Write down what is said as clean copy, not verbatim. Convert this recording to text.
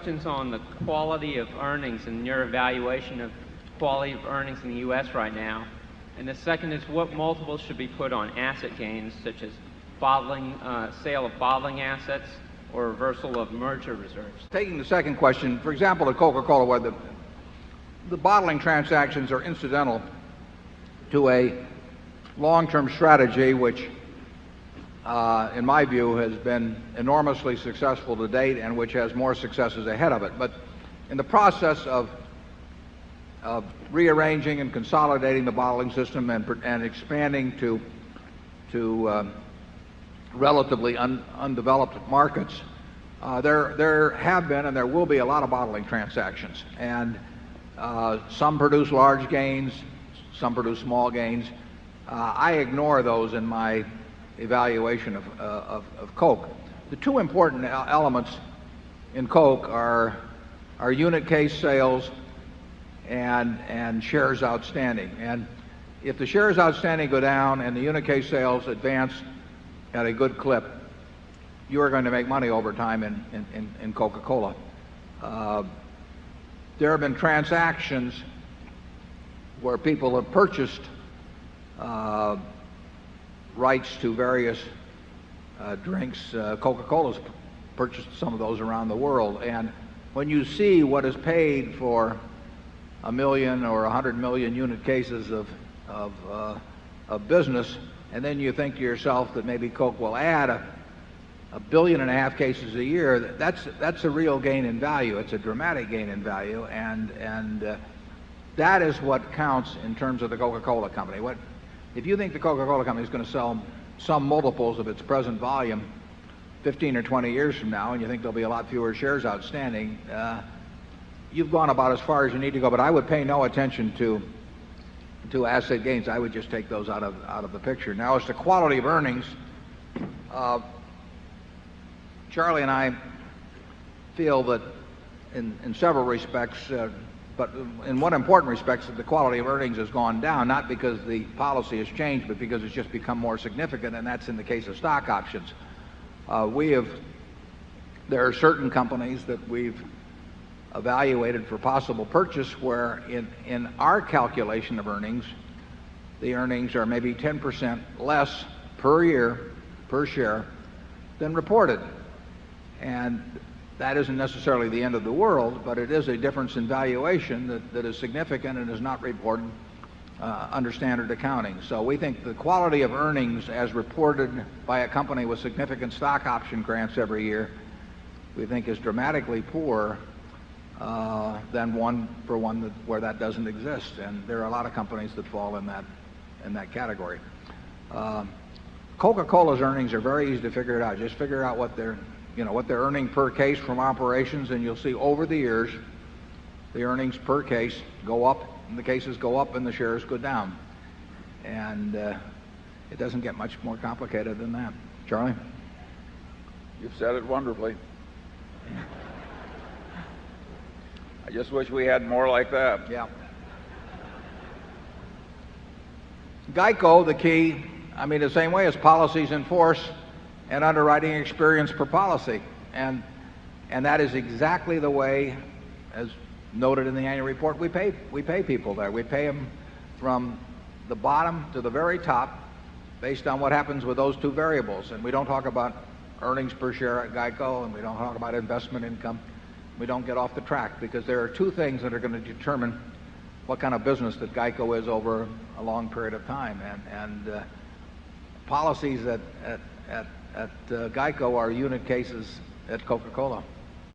question's on the quality of earnings and your evaluation of quality of earnings in the U.S. right now. And the second is, what multiples should be put on asset gains, such as sale of bottling assets or reversal of merger reserves? Taking the second question, for example, at Coca-Cola, where the bottling transactions are incidental to a long-term strategy which, in my view, has been enormously successful to date and which has more successes ahead of it. But in the process of rearranging and consolidating the bottling system and expanding to relatively undeveloped markets, there have been and there will be a lot of bottling transactions. And some produce large gains, some produce small gains. I ignore those in my evaluation of Coke. The two important elements in Coke are unit case sales and shares outstanding. And if the shares outstanding go down and the unit case sales advance at a good clip, you are going to make money over time in Coca-Cola. There have been transactions where people have purchased rights to various drinks. Coca-Cola's purchased some of those around the world. And when you see what is paid for 1 million or 100 million unit cases of business, and then you think to yourself that maybe Coke will add a 1.5 billion cases a year, that's a real gain in value. It's a dramatic gain in value, and that is what counts in terms of the Coca-Cola Company. If you think the Coca-Cola Company is going to sell some multiples of its present volume 15 or 20 years from now, and you think there'll be a lot fewer shares outstanding, you've gone about as far as you need to go. But I would pay no attention to asset gains. I would just take those out of the picture. Now, as to quality of earnings, Charlie and I feel that in several respects, but in one important respect, that the quality of earnings has gone down, not because the policy has changed, but because it's just become more significant, and that's in the case of stock options. There are certain companies that we've evaluated for possible purchase where in our calculation of earnings, the earnings are maybe 10% less per year, per share, than reported. And that isn't necessarily the end of the world, but it is a difference in valuation that is significant and is not reported under standard accounting. So we think the quality of earnings as reported by a company with significant stock option grants every year, we think is dramatically poorer than one where that doesn't exist. And there are a lot of companies that fall in that category. Coca-Cola's earnings are very easy to figure it out. Just figure out what they're earning per case from operations, and you'll see over the years the earnings per case go up, and the cases go up, and the shares go down. And it doesn't get much more complicated than that. Charlie? You've said it wonderfully. I just wish we had more like that. Yeah. GEICO, the key, the same way as policies in force and underwriting experience per policy. And that is exactly the way, as noted in the annual report, we pay people there. We pay them from the bottom to the very top based on what happens with those two variables. And we don't talk about earnings per share at GEICO, and we don't talk about investment income. We don't get off the track, because there are two things that are going to determine what kind of business that GEICO is over a long period of time. And policies at GEICO are unit cases at Coca-Cola.